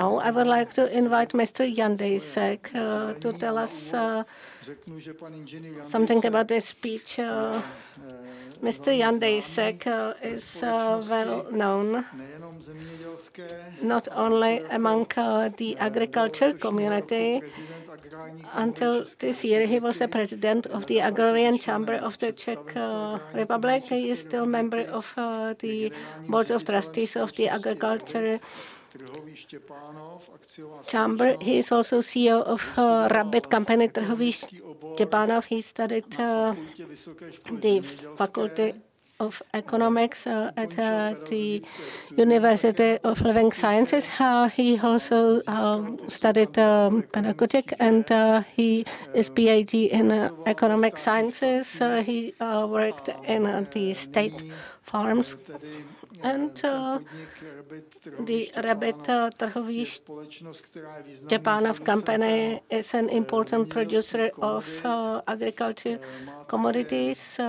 Now I would like to invite Mr. Jandejsek to tell us something about this speech. Mr. Jandejsek is well known not only among the agriculture community. Until this year, he was the president of the Agrarian Chamber of the Czech Republic. He is still member of the Board of Trustees of the Agriculture Chamber. He is also CEO of RABBIT company Trhový Štěpánov. He studied the Faculty of Economics at the University of Living Sciences. He also studied pedagogic, and he is PhD in economic sciences. He worked in the state farms. And the RABBIT Trhový Štěpánov company is an important producer of agriculture commodities.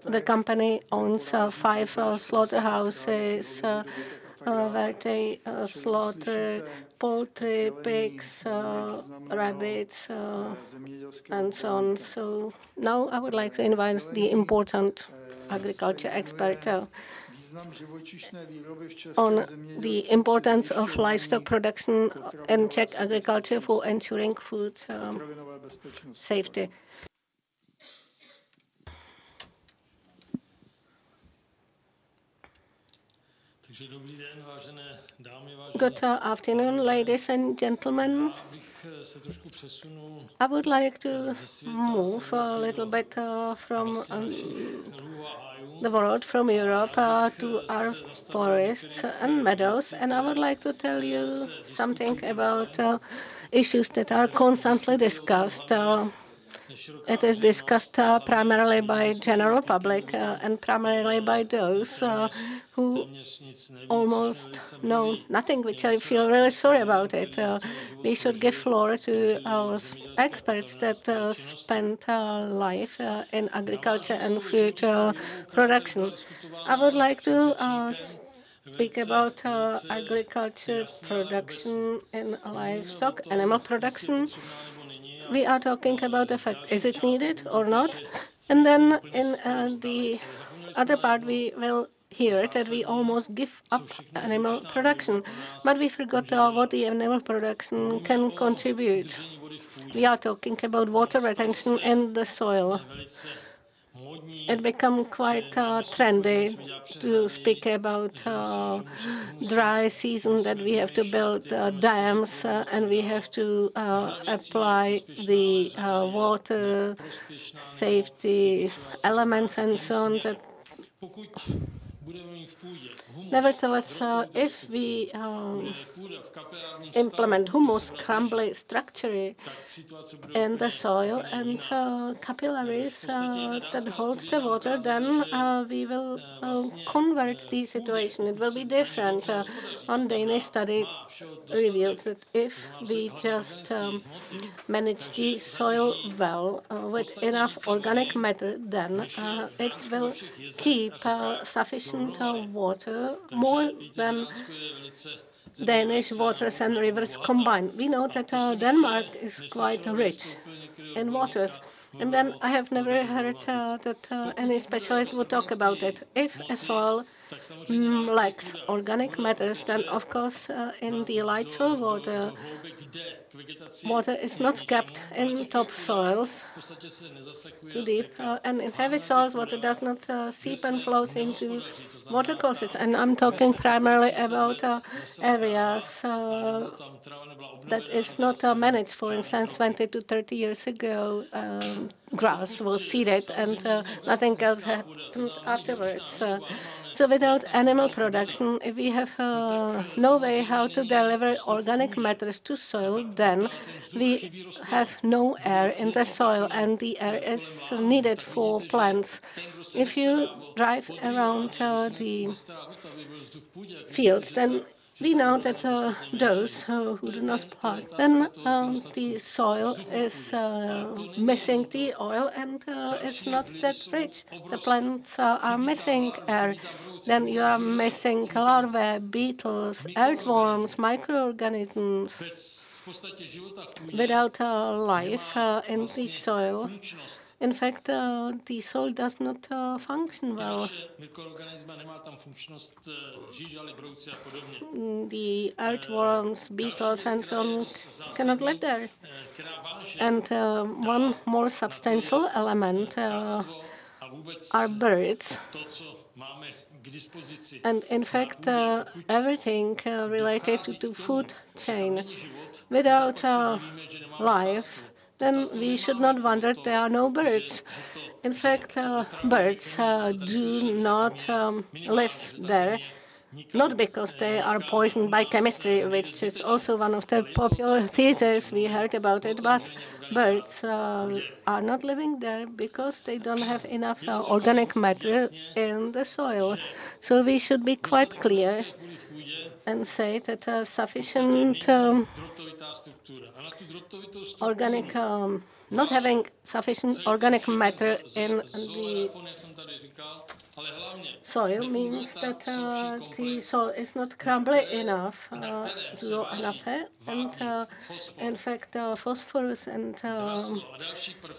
The company owns 5 slaughterhouses where they slaughter poultry, pigs, rabbits, and so on. So now I would like to invite the important agriculture expert on the importance of livestock production in Czech agriculture for ensuring food safety. Good afternoon, ladies and gentlemen. I would like to move a little bit from the world, from Europe to our forests and meadows, and I would like to tell you something about issues that are constantly discussed. It is discussed primarily by general public and primarily by those who almost know nothing, which I feel really sorry about it. We should give floor to our experts that spend life in agriculture and food production. I would like to speak about agriculture production in livestock, animal production. We are talking about the fact, is it needed or not? And then in the other part, we will hear that we almost give up animal production, but we forgot what the animal production can contribute. We are talking about water retention in the soil. It became quite trendy to speak about dry season, that we have to build dams and we have to apply the water safety elements and so on. Nevertheless, if we implement humus, crumbly structure in the soil and capillaries that holds the water, then we will convert the situation. It will be different. One Danish study revealed that if we just manage the soil well with enough organic matter, then it will keep sufficient water, more than Danish waters and rivers combined. We know that Denmark is quite rich in waters. And then I have never heard that any specialist would talk about it. If a soil lacks organic matters, then of course in the light soil water is not kept in top soils too deep, and in heavy soils water does not seep and flows into watercourses. And I'm talking primarily about areas that is not managed. For instance, 20 to 30 years ago, grass was seeded and nothing else happened afterwards. So without animal production, if we have no way how to deliver organic matters to soil, then we have no air in the soil, and the air is needed for plants. If you drive around the fields, then we know that those who do not support, then the soil is missing the oil and it's not that rich. The plants are missing air. Then you are missing larvae, beetles, earthworms, microorganisms. Without life in the soil, in fact, the soil does not function well. The earthworms, beetles, and so on cannot live there. And one more substantial element are birds. And in fact, everything related to the food chain. Without life, then we should not wonder there are no birds. In fact, birds do not live there, not because they are poisoned by chemistry, which is also one of the popular theses, we heard about it, but birds are not living there because they don't have enough organic matter in the soil. So we should be quite clear and say that sufficient organic, not having sufficient organic matter in the soil means that the soil is not crumbly enough, and in fact phosphorus and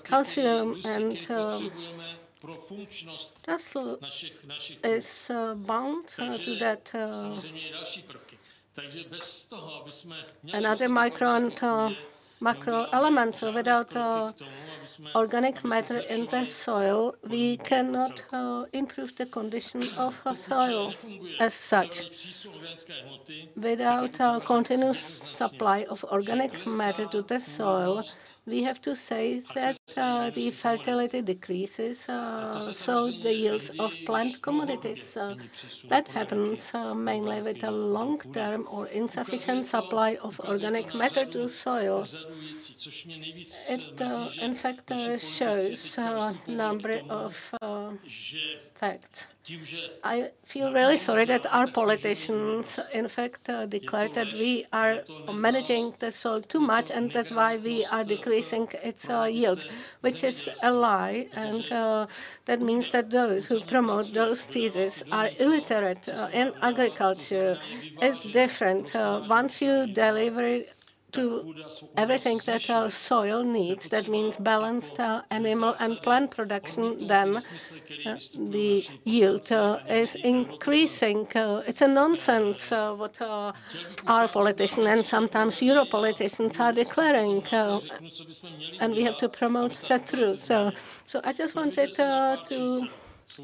calcium and Russell is bound to that. Another macro element. So without organic matter in the soil, we cannot improve the condition of the soil as such. Without a continuous supply of organic matter to the soil, we have to say that the fertility decreases, so the yields of plant commodities. That happens mainly with a long-term or insufficient supply of organic matter to soil. It, in fact, shows a number of facts. I feel really sorry that our politicians, in fact, declared that we are managing the soil too much and that's why we are decreasing its yield, which is a lie. And that means that those who promote those theses are illiterate in agriculture. It's different. Once you deliver to everything that our soil needs, that means balanced animal and plant production, then the yield is increasing. It's a nonsense what our politicians and sometimes Euro politicians are declaring, and we have to promote the truth. So I just wanted to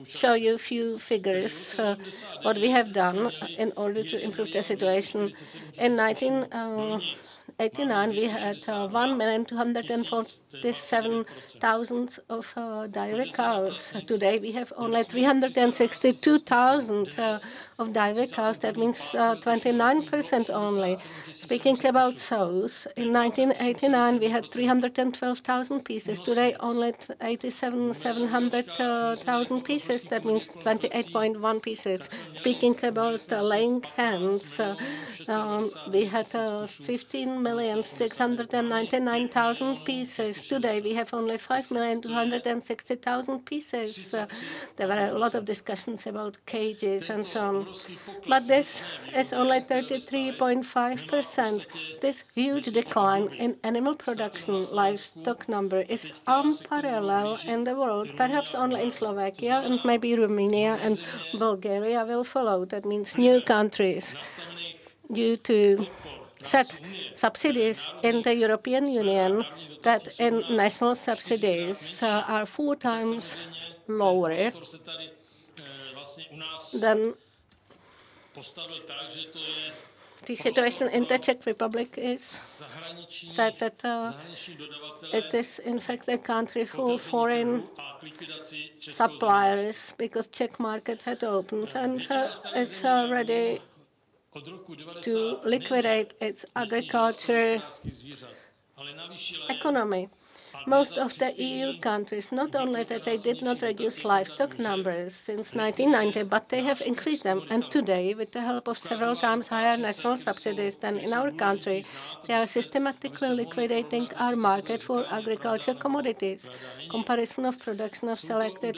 show you a few figures, what we have done in order to improve the situation. In 1989, we had 1,247,000 of dairy cows. Today, we have only 362,000 of dairy cows. That means 29% only. Speaking about sows, in 1989, we had 312,000 pieces. Today, only 700,000 pieces. That means 28.1 pieces. Speaking about laying hens, we had 15,699,000 pieces. Today, we have only 5,260,000 pieces. There were a lot of discussions about cages and so on. But this is only 33.5%. This huge decline in animal production, livestock number, is unparalleled in the world. Perhaps only in Slovakia and maybe Romania and Bulgaria will follow. That means new countries. Due to set subsidies in the European Union, that in national subsidies are 4 times lower than the situation in the Czech Republic is said that it is in fact a country for foreign suppliers because Czech market had opened and it's ready to liquidate its agriculture economy. Most of the EU countries, not only that they did not reduce livestock numbers since 1990, but they have increased them. And today, with the help of several times higher national subsidies than in our country, they are systematically liquidating our market for agricultural commodities. Comparison of production of selected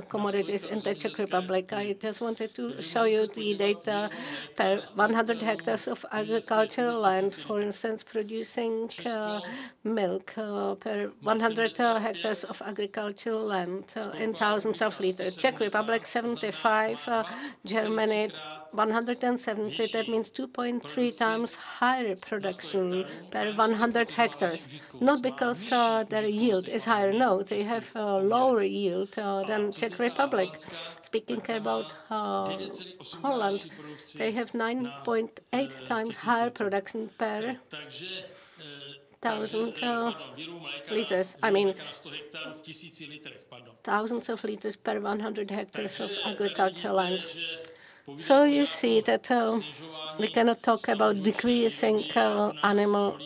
commodities in the Czech Republic. I just wanted to show you the data per 100 hectares of agricultural land, for instance, producing milk per 100 hectares of agricultural land in thousands of liters. Czech Republic 75, Germany 170, that means 2.3 times higher production per 100 hectares. Not because their yield is higher, no, they have a lower yield than Czech Republic. Speaking about Holland, they have 9.8 times higher production per 1,000 liters. I mean, thousands of liters per 100 hectares of agricultural land. So you see that we cannot talk about decreasing animal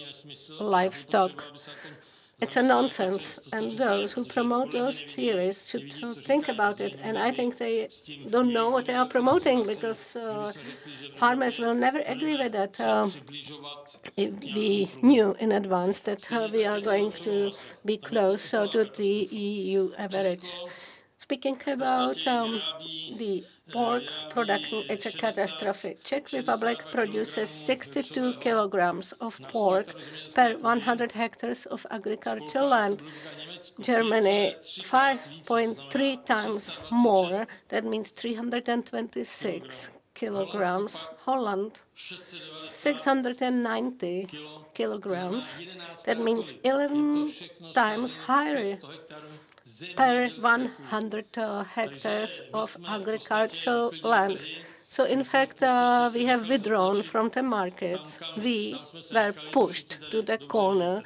livestock. It's a nonsense, and those who promote those theories should think about it. And I think they don't know what they are promoting, because farmers will never agree with that if we knew in advance that we are going to be close to the EU average. Speaking about the pork production, it's a catastrophe. Czech Republic produces 62 kilograms of pork per 100 hectares of agricultural land. Germany, 5.3 times more, that means 326 kilograms. Holland, 690 kilograms, that means 11 times higher per 100 hectares of agricultural land. So in fact, we have withdrawn from the markets. We were pushed to the corner.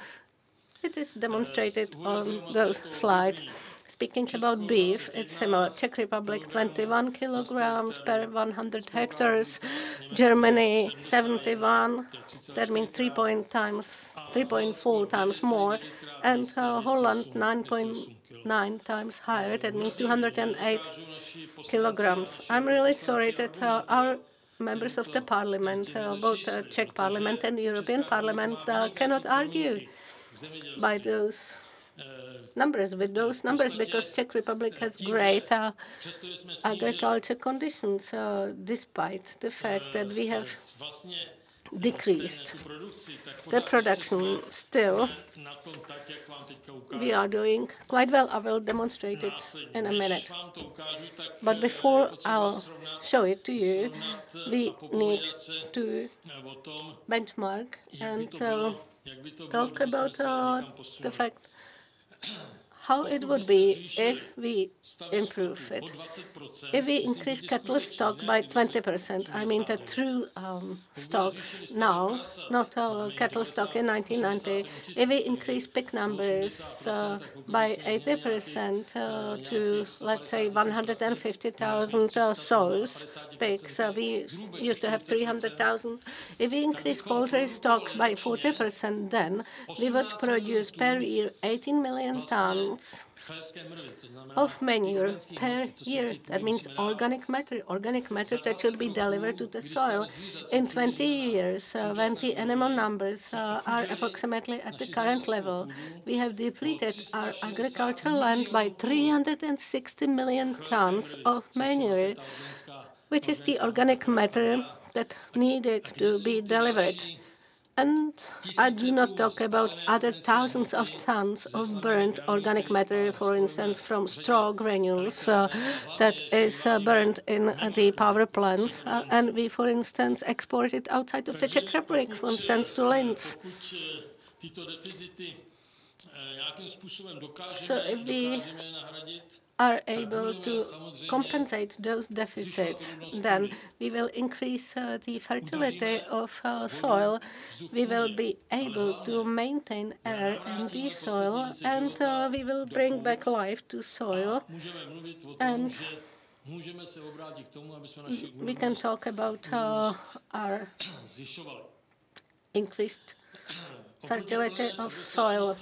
It is demonstrated on those slides. Speaking about beef, it's similar. Czech Republic, 21 kilograms per 100 hectares. Germany, 71. That means 3.4 times more. And Holland, 9.9 times higher. That means 208 kilograms. I'm really sorry that our members of the parliament, both Czech parliament and European parliament, cannot argue by those numbers, because Czech Republic has great agriculture conditions, despite the fact that we have decreased the production. Still, we are doing quite well. I will demonstrate it in a minute. But before I'll show it to you, we need to benchmark and talk about the fact how it would be if we improve it. If we increase cattle stock by 20%, I mean the true stocks now, not cattle stock in 1990. If we increase pig numbers by 80% to, let's say, 150,000 sows, pigs, we used to have 300,000. If we increase poultry stocks by 40%, then we would produce per year 18 million tons of manure per year. That means organic matter that should be delivered to the soil. In 20 years, when the animal numbers are approximately at the current level, we have depleted our agricultural land by 360 million tons of manure, which is the organic matter that needed to be delivered. And I do not talk about other thousands of tons of burnt organic matter, for instance, from straw granules that is burnt in the power plants. And we, for instance, export it outside of the Czech Republic, for instance, to Linz. So if we are able to compensate those deficits, then we will increase the fertility of soil. We will be able to maintain air in the soil, and we will bring back life to soil. And we can talk about our increased fertility of soil.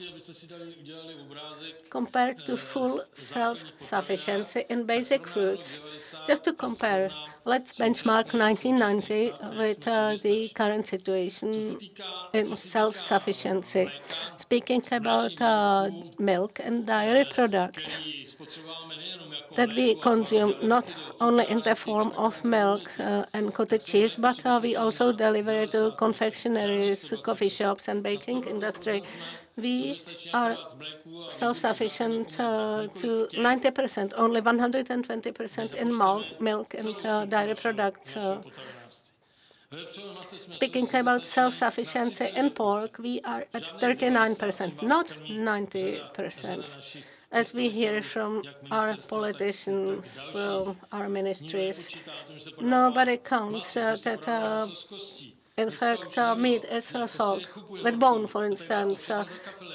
Compared to full self-sufficiency in basic fruits, just to compare, let's benchmark 1990 with the current situation in self-sufficiency. Speaking about milk and dairy products that we consume not only in the form of milk and cottage cheese, but we also deliver it to confectionaries, coffee shops, and baking industry. We are self-sufficient to 90%, only 120% in milk and dairy products. Speaking about self-sufficiency in pork, we are at 39%, not 90%. As we hear from our politicians, from our ministries, nobody counts that, in fact, meat is sold with bone, for instance.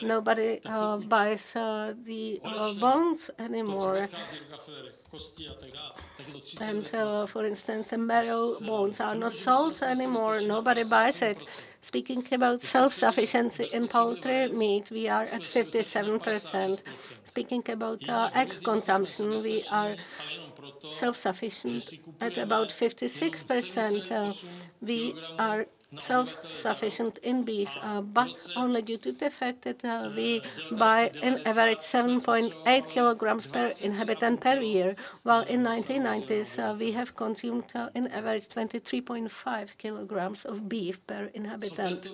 Nobody buys the bones anymore. And, for instance, the marrow bones are not sold anymore. Nobody buys it. Speaking about self-sufficiency in poultry meat, we are at 57%. Speaking about egg consumption, we are self-sufficient at about 56%. We are self-sufficient in beef, but only due to the fact that we buy on average 7.8 kilograms per inhabitant per year, while in 1990s we have consumed on average 23.5 kilograms of beef per inhabitant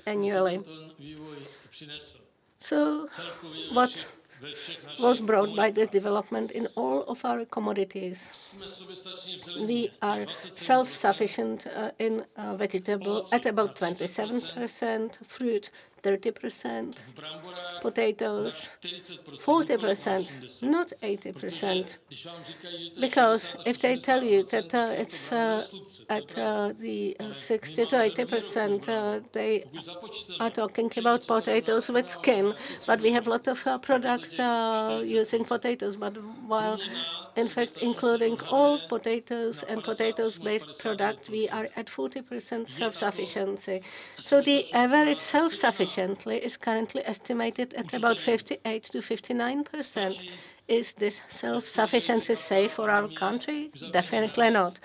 annually. So, what was brought by this development in all of our commodities? We are self-sufficient in vegetable at about 27%, fruit 30%, potatoes 40%, not 80%. Because if they tell you that it's at the 60 to 80%, they are talking about potatoes with skin. But we have a lot of products using potatoes, but while in fact, including all potatoes and potatoes-based products, we are at 40% self-sufficiency. So the average self-sufficiency is currently estimated at about 58 to 59%. Is this self-sufficiency safe for our country? Definitely not.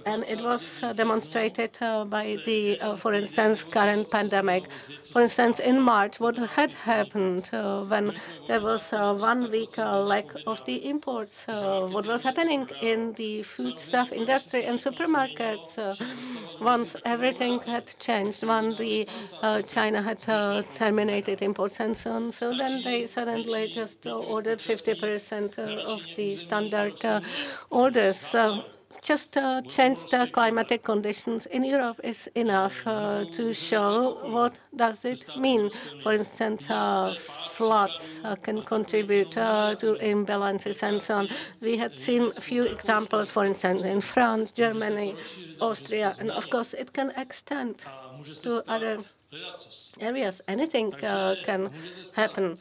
And it was demonstrated by the, for instance, current pandemic. For instance, in March, what had happened when there was 1 week lack of the imports? What was happening in the foodstuff industry and supermarkets? Once everything had changed, when the China had terminated imports and so on, so then they suddenly just ordered 50% of the standard orders. Just change the climatic conditions in Europe is enough to show what does it mean. For instance, floods can contribute to imbalances and so on. We had seen a few examples, for instance, in France, Germany, Austria, and of course it can extend to other areas. Anything can happen.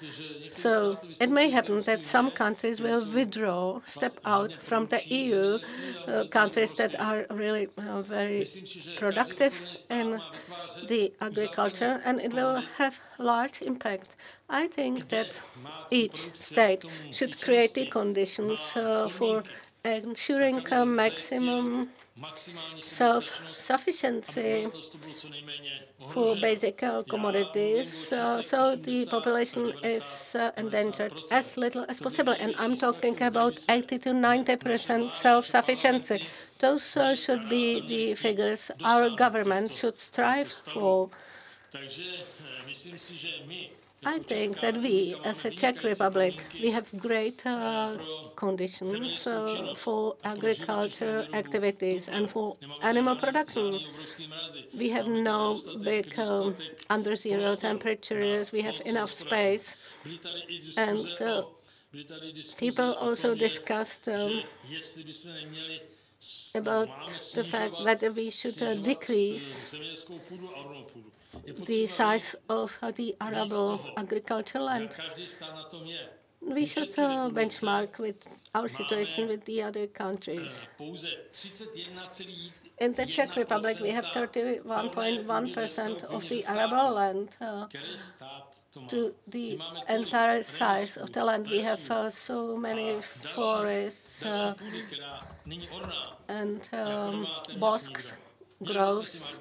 So it may happen that some countries will withdraw, step out from the EU, countries that are really very productive in the agriculture, and it will have large impact. I think that each state should create the conditions for ensuring a maximum self-sufficiency for basic commodities, so the population is endangered as little as possible. And I'm talking about 80 to 90% self-sufficiency. Those should be the figures our government should strive for. I think that we, as a Czech Republic, we have great conditions for agriculture activities and for animal production. We have no big under zero temperatures, we have enough space, and people also discussed about the fact whether we should decrease the size of the arable agricultural land. We should benchmark with our situation with the other countries. In the Czech Republic, we have 31.1% of the arable land. To the entire size of the land, we have so many forests and bosks, groves,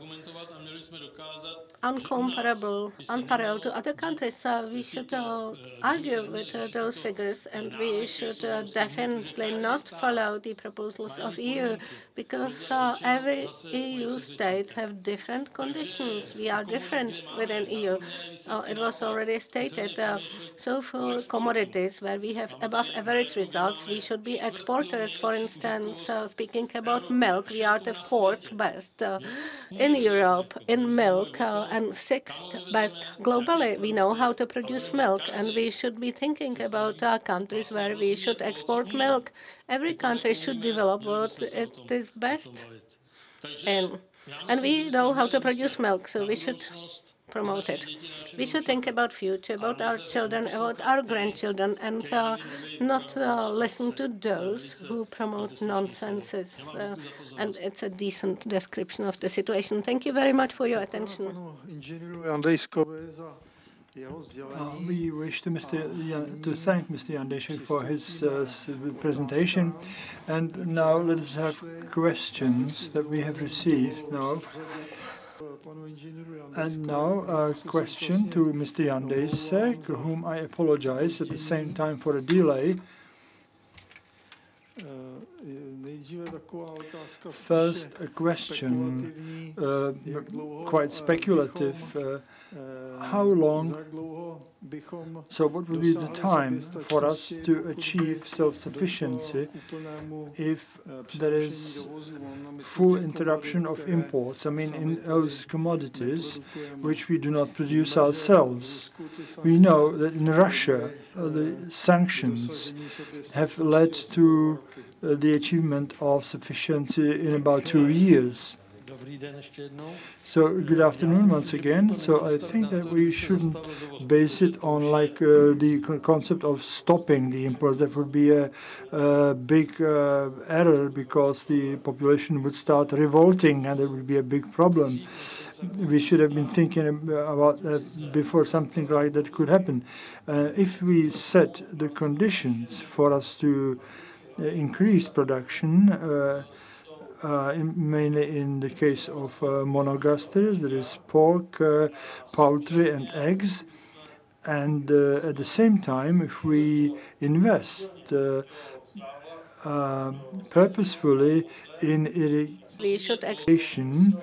unparalleled to other countries. We should argue with those figures, and we should definitely not follow the proposals of EU, because every EU state have different conditions. We are different within EU. It was already stated. So for commodities where we have above average results, we should be exporters. For instance, speaking about milk, we are the 4th best in Europe in milk and 6th best globally. We know how to produce milk, and we should be thinking about countries where we should export milk. Every country should develop what it is best in. And we know how to produce milk, so we should promote it. We should think about future, about our children, about our grandchildren, and not listen to those who promote nonsenses. And it's a decent description of the situation. Thank you very much for your attention. We wish to thank Mr. Jandejsek for his presentation. And now let us have questions that we have received now. And now a question to Mr. Jandejsek, whom I apologize at the same time for a delay. First, a question, quite speculative. How long, so what will be the time for us to achieve self-sufficiency if there is full interruption of imports? I mean, in those commodities which we do not produce ourselves. We know that in Russia, the sanctions have led to the achievement of sufficiency in about 2 years. So, good afternoon once again. So, I think that we shouldn't base it on like the concept of stopping the imports. That would be a big error, because the population would start revolting, and it would be a big problem. We should have been thinking about that before something like that could happen. If we set the conditions for us to increase production, mainly in the case of monogastrics, that is pork, poultry, and eggs. And at the same time, if we invest purposefully in irrigation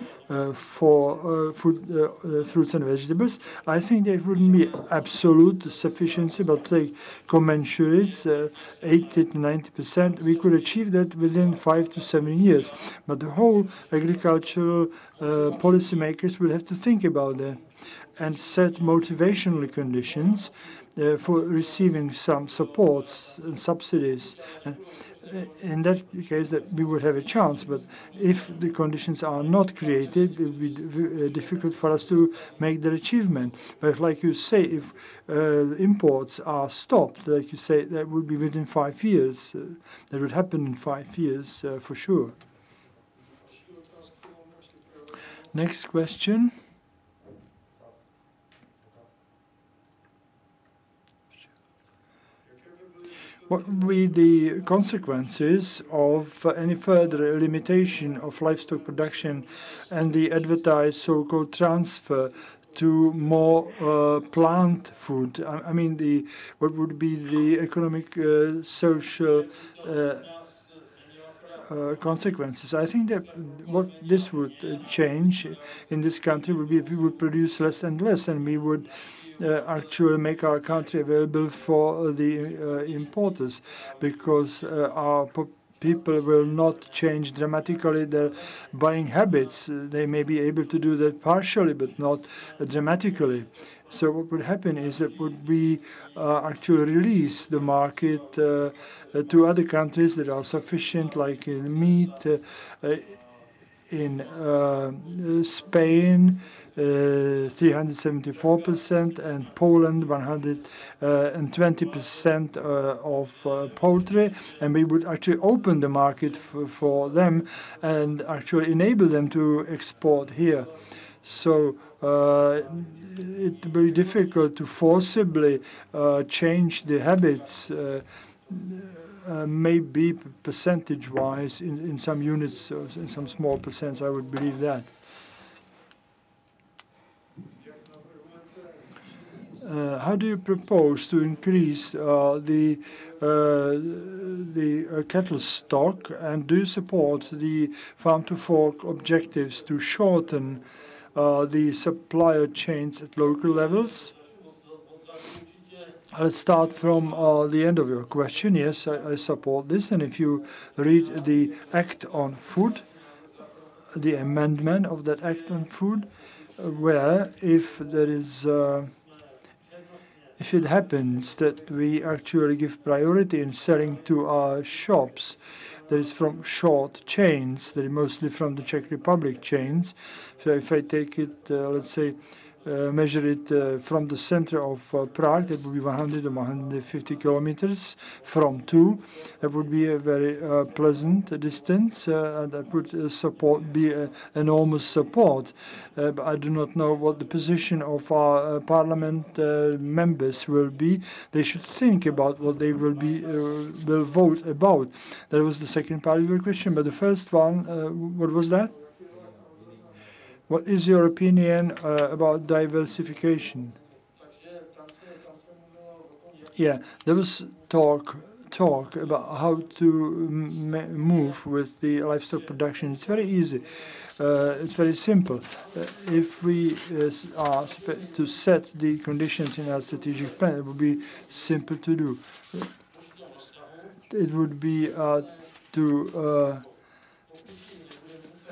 for fruits and vegetables, I think there wouldn't be absolute sufficiency, but like commensurate, 80 to 90%, we could achieve that within 5 to 7 years. But the whole agricultural policymakers will have to think about that and set motivational conditions for receiving some supports and subsidies. In that case, that we would have a chance, but if the conditions are not created, it will be difficult for us to make that achievement. But like you say, if imports are stopped, like you say, that would be within 5 years. That would happen in 5 years for sure. Next question. What would be the consequences of any further limitation of livestock production and the advertised so-called transfer to more plant food? I mean, what would be the economic, social consequences? I think that what this would change in this country would be we would produce less and less, and we would actually make our country available for the importers, because our people will not change dramatically their buying habits. They may be able to do that partially, but not dramatically. So what would happen is that would we actually release the market to other countries that are sufficient, like in meat, in Spain, 374%, and Poland 120% of poultry, and we would actually open the market for them and actually enable them to export here. So it will be difficult to forcibly change the habits, maybe percentage-wise in some units, or in some small percents, I would believe that. How do you propose to increase the cattle stock, and do you support the farm-to-fork objectives to shorten the supplier chains at local levels? Let's start from the end of your question. Yes, I support this. And if you read the Act on Food, the amendment of that Act on Food, where if there is, if it happens that we actually give priority in selling to our shops, that is from short chains, that is mostly from the Czech Republic chains. So if I take it, let's say, measure it from the center of Prague, that would be 100 or 150 kilometers from two. That would be a very pleasant distance, and that would be enormous support. But I do not know what the position of our parliament members will be. They should think about what they will vote about. That was the second part of your question. But the first one, what was that? What is your opinion about diversification? Yeah, there was talk about how to move with the livestock production. It's very easy. It's very simple. If we are to set the conditions in our strategic plan, it would be simple to do. It would be to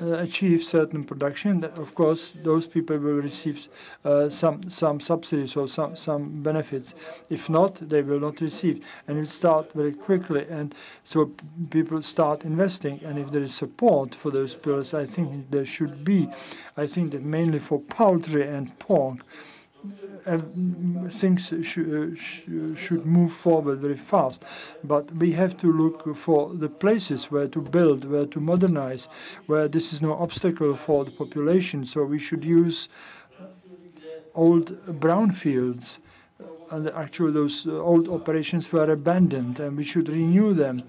achieve certain production. That, of course, those people will receive some subsidies or some benefits. If not, they will not receive, and it start very quickly. And so people start investing. And if there is support for those pillars, I think there should be. I think that mainly for poultry and pork, things should move forward very fast, but we have to look for the places where to build, where to modernize, where this is no obstacle for the population. So we should use old brownfields, and actually those old operations were abandoned, and we should renew them,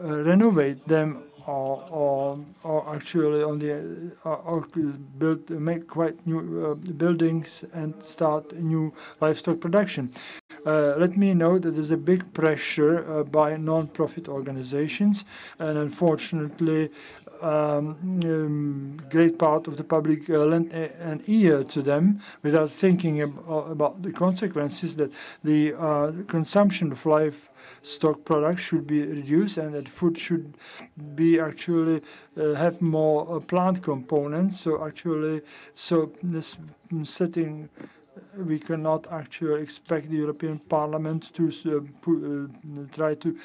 renovate them, or actually on the make quite new buildings and start new livestock production. Let me note that there's a big pressure by non-profit organizations, and unfortunately great part of the public lent an ear to them without thinking about the consequences, that the consumption of livestock products should be reduced, and that food should be actually have more plant components. So actually, this setting, we cannot actually expect the European Parliament to try to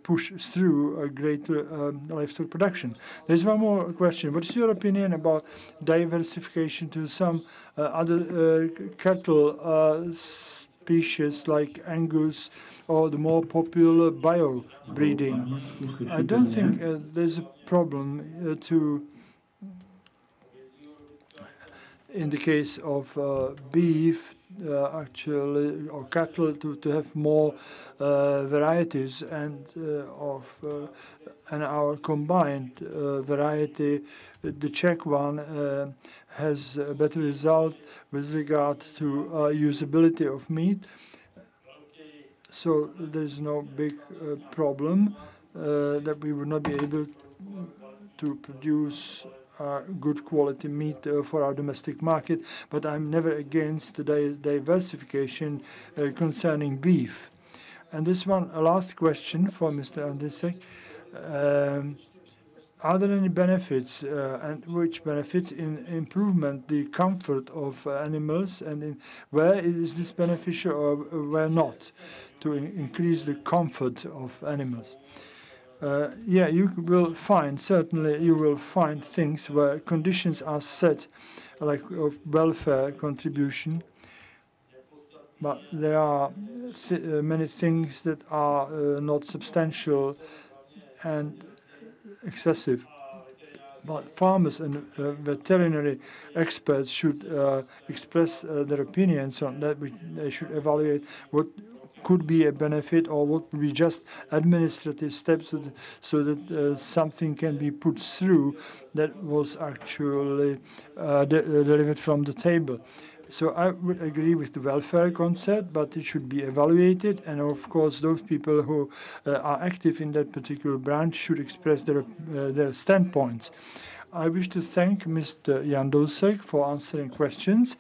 push through a greater livestock production. There's one more question. What is your opinion about diversification to some other cattle species like Angus or the more popular bio breeding? I don't think there's a problem in the case of beef, actually, or cattle, to have more varieties, and our combined variety, the Czech one, has a better result with regard to usability of meat. So there's no big problem that we would not be able to produce good quality meat for our domestic market, but I'm never against the diversification concerning beef. And this one, a last question for Mr. Jandejsek. Are there any benefits, and which benefits in improvement the comfort of animals, and where is this beneficial or where not, to increase the comfort of animals? Yeah, you will find, certainly you will find things where conditions are set, like of welfare contribution, but there are many things that are not substantial and excessive. But farmers and veterinary experts should express their opinions on that. They should evaluate what could be a benefit or what would be just administrative steps so that something can be put through that was actually delivered from the table. So I would agree with the welfare concept, but it should be evaluated. And of course, those people who are active in that particular branch should express their standpoints. I wish to thank Mr. Jandejsek for answering questions.